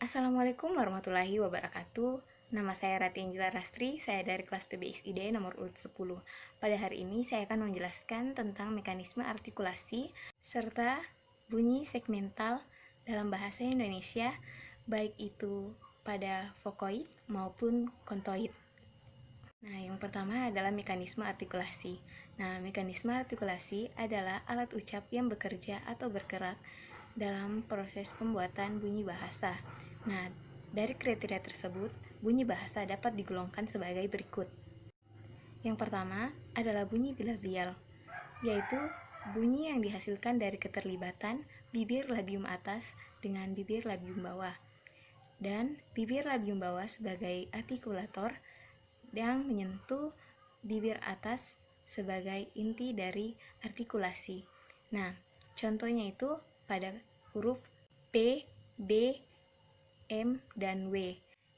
Assalamualaikum warahmatullahi wabarakatuh. Nama saya Rati Anjela Rastri, saya dari kelas PBXID nomor urut 10. Pada hari ini saya akan menjelaskan tentang mekanisme artikulasi serta bunyi segmental dalam bahasa Indonesia, baik itu pada vokoid maupun kontoid. Nah, yang pertama adalah mekanisme artikulasi. Nah, mekanisme artikulasi adalah alat ucap yang bekerja atau bergerak dalam proses pembuatan bunyi bahasa. Nah, dari kriteria tersebut, bunyi bahasa dapat digolongkan sebagai berikut. Yang pertama adalah bunyi bilabial, yaitu bunyi yang dihasilkan dari keterlibatan bibir labium atas dengan bibir labium bawah, dan bibir labium bawah sebagai artikulator yang menyentuh bibir atas sebagai inti dari artikulasi. Nah, contohnya itu pada huruf P, B, M, dan W.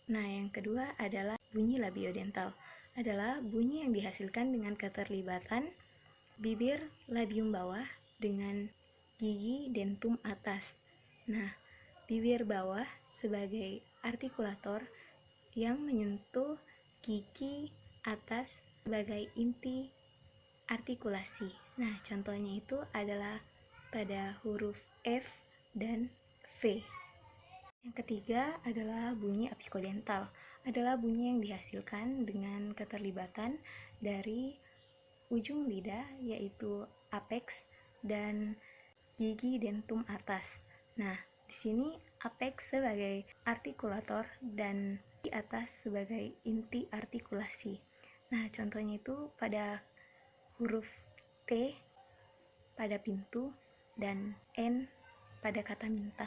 Nah, yang kedua adalah bunyi labiodental. Adalah bunyi yang dihasilkan dengan keterlibatan bibir labium bawah dengan gigi dentum atas. Nah, bibir bawah sebagai artikulator yang menyentuh gigi atas sebagai inti artikulasi. Nah, contohnya itu adalah pada huruf F dan V. Yang ketiga adalah bunyi apikodental. Adalah bunyi yang dihasilkan dengan keterlibatan dari ujung lidah, yaitu apex dan gigi dentum atas. Nah, di sini apex sebagai artikulator dan di atas sebagai inti artikulasi. Nah, contohnya itu pada huruf T pada pintu dan N pada kata minta.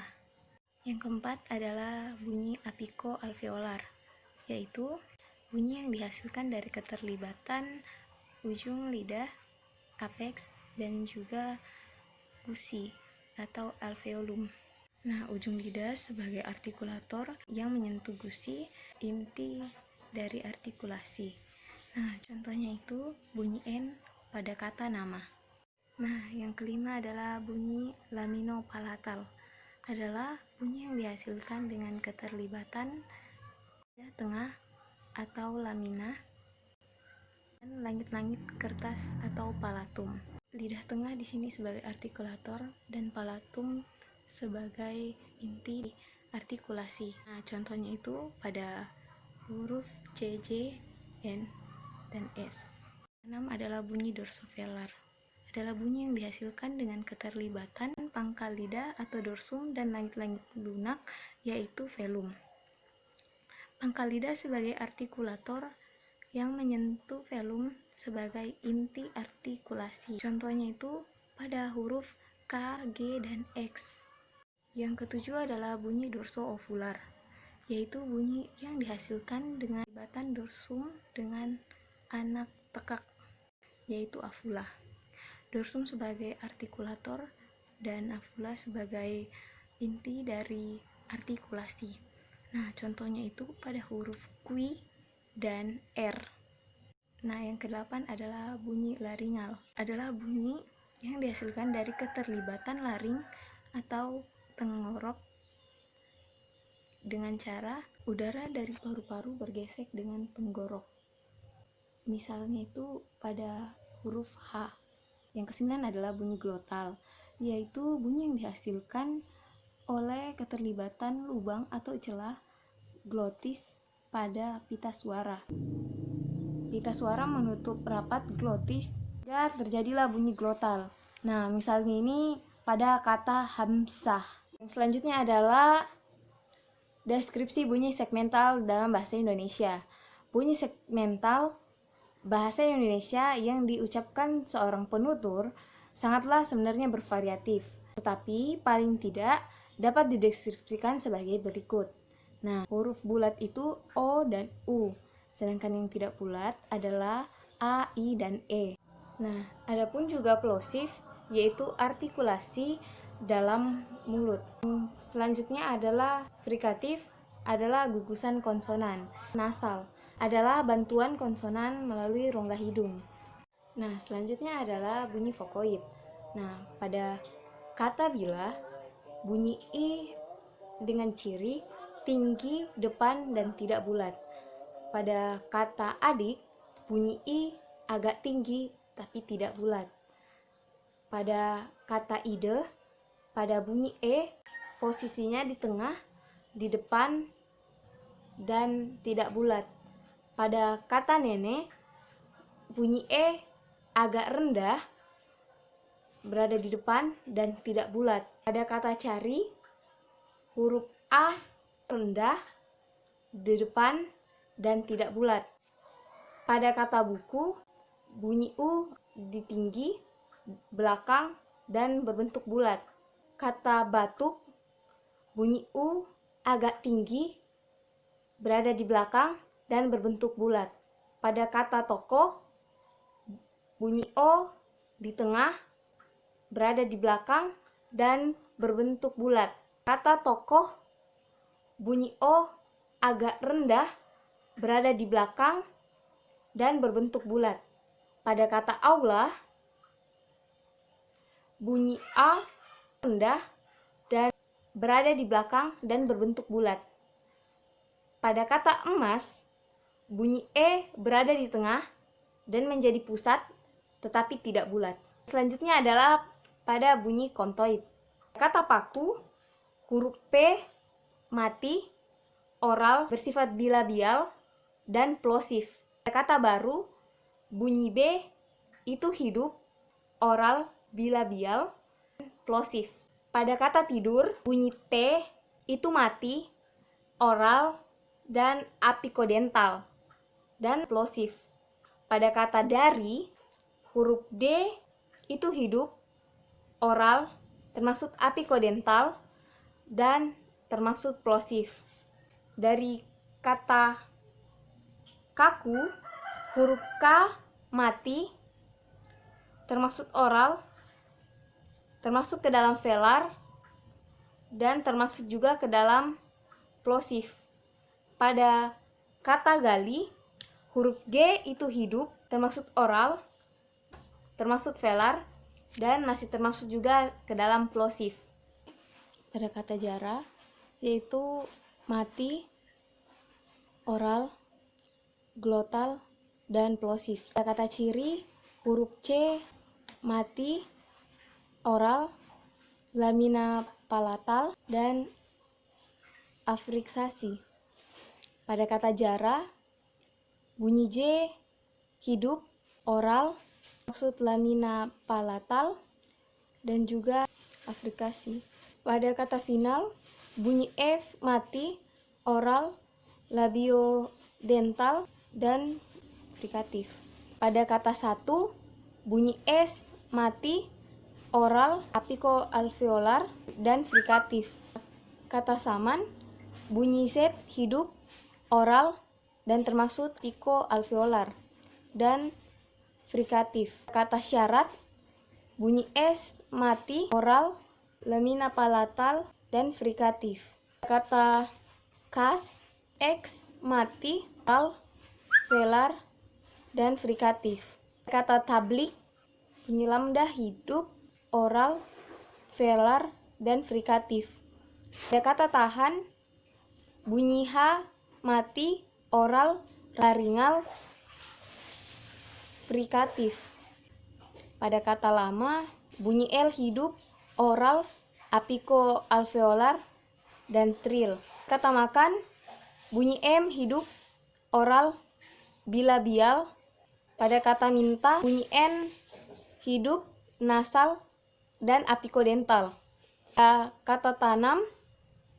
Yang keempat adalah bunyi apiko-alveolar, yaitu bunyi yang dihasilkan dari keterlibatan ujung lidah, apex, dan juga gusi atau alveolum. Nah, ujung lidah sebagai artikulator yang menyentuh gusi, inti dari artikulasi. Nah, contohnya itu bunyi N pada kata nama. Nah, yang kelima adalah bunyi laminopalatal. Adalah bunyi yang dihasilkan dengan keterlibatan lidah tengah atau lamina dan langit-langit kertas atau palatum. Lidah tengah di sini sebagai artikulator dan palatum sebagai inti artikulasi. Nah, contohnya itu pada huruf C, J, N, dan S. 6 adalah bunyi dorsovelar. Adalah bunyi yang dihasilkan dengan keterlibatan pangkal lidah atau dorsum dan langit-langit lunak, yaitu velum. Pangkal lidah sebagai artikulator yang menyentuh velum sebagai inti artikulasi. Contohnya itu pada huruf K, G, dan X. Yang ketujuh adalah bunyi dorso-ovular, yaitu bunyi yang dihasilkan dengan keterlibatan dorsum dengan anak tekak, yaitu afula. Dorsum sebagai artikulator dan afula sebagai inti dari artikulasi. Nah, contohnya itu pada huruf Q dan R. Nah, yang kedelapan adalah bunyi laringal. Adalah bunyi yang dihasilkan dari keterlibatan laring atau tenggorok dengan cara udara dari paru-paru bergesek dengan tenggorok. Misalnya itu pada huruf H. Yang kesembilan adalah bunyi glotal, yaitu bunyi yang dihasilkan oleh keterlibatan lubang atau celah glotis pada pita suara. Pita suara menutup rapat glotis sehingga terjadilah bunyi glotal. Nah, misalnya ini pada kata hamzah. Yang selanjutnya adalah deskripsi bunyi segmental dalam bahasa Indonesia. Bunyi segmental bahasa Indonesia yang diucapkan seorang penutur sangatlah sebenarnya bervariatif, tetapi paling tidak dapat dideskripsikan sebagai berikut. Nah, huruf bulat itu O dan U, sedangkan yang tidak bulat adalah A, I, dan E. Nah, adapun juga plosif, yaitu artikulasi dalam mulut. Selanjutnya adalah frikatif, adalah gugusan konsonan. Nasal adalah bantuan konsonan melalui rongga hidung. Nah, selanjutnya adalah bunyi vokoid. Nah, pada kata bila, bunyi I dengan ciri tinggi, depan, dan tidak bulat. Pada kata adik, bunyi I agak tinggi tapi tidak bulat. Pada kata ide, pada bunyi E, posisinya di tengah, di depan, dan tidak bulat. Pada kata nenek, bunyi E agak rendah, berada di depan, dan tidak bulat. Pada kata cari, huruf A rendah, di depan, dan tidak bulat. Pada kata buku, bunyi U di tinggi, belakang, dan berbentuk bulat. Kata batuk, bunyi U agak tinggi, berada di belakang, dan berbentuk bulat. Pada kata toko, bunyi O di tengah, berada di belakang, dan berbentuk bulat. Kata tokoh, bunyi O agak rendah, berada di belakang, dan berbentuk bulat. Pada kata aula, bunyi A rendah dan berada di belakang dan berbentuk bulat. Pada kata emas, bunyi E berada di tengah dan menjadi pusat tetapi tidak bulat. Selanjutnya adalah pada bunyi kontoid. Kata paku, huruf P mati, oral, bersifat bilabial, dan plosif. Kata baru, bunyi B itu hidup, oral, bilabial, plosif. Pada kata tidur, bunyi T itu mati, oral, dan apikodental, dan plosif. Pada kata dari, huruf D itu hidup, oral, termasuk apikodental, dan termasuk plosif. Dari kata kaku, huruf K mati, termasuk oral, termasuk ke dalam velar, dan termasuk juga ke dalam plosif. Pada kata gali, huruf G itu hidup, termasuk oral, termasuk velar, dan masih termasuk juga ke dalam plosif. Pada kata jara, yaitu mati, oral, glotal, dan plosif. Pada kata ciri, huruf C mati, oral, lamina palatal, dan afriksasi. Pada kata jara, bunyi J hidup, oral, maksud lamina palatal, dan juga afrikasi. Pada kata final, bunyi F mati, oral, labiodental, dan frikatif. Pada kata satu, bunyi S mati, oral, apikoalveolar, dan frikatif. Kata saman, bunyi Z hidup, oral, dan termasuk apikoalveolar, dan frikatif. Kata syarat, bunyi S mati, oral, lamina palatal, dan frikatif. Kata kas, X mati, oral, velar, dan frikatif. Kata tablik, bunyi lambda hidup, oral, velar, dan frikatif. Pada kata tahan, bunyi H mati, oral, laringal, frikatif. Pada kata lama, bunyi L hidup, oral, apikoalveolar, dan tril. Kata makan, bunyi M hidup, oral, bilabial. Pada kata minta, bunyi N hidup, nasal, dan apikodental. Pada kata tanam,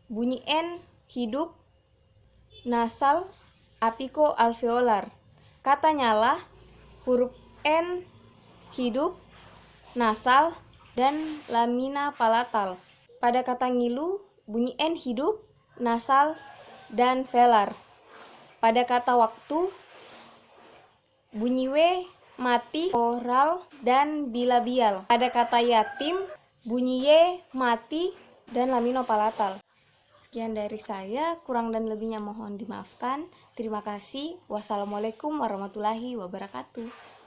bunyi N hidup, nasal, apikoalveolar. Kata nyala, huruf N hidup, nasal, dan lamina palatal. Pada kata ngilu, bunyi N hidup, nasal, dan velar. Pada kata waktu, bunyi W mati, oral, dan bilabial. Pada kata yatim, bunyi Y mati, dan laminopalatal. Sekian dari saya, kurang dan lebihnya mohon dimaafkan. Terima kasih. Wassalamualaikum warahmatullahi wabarakatuh.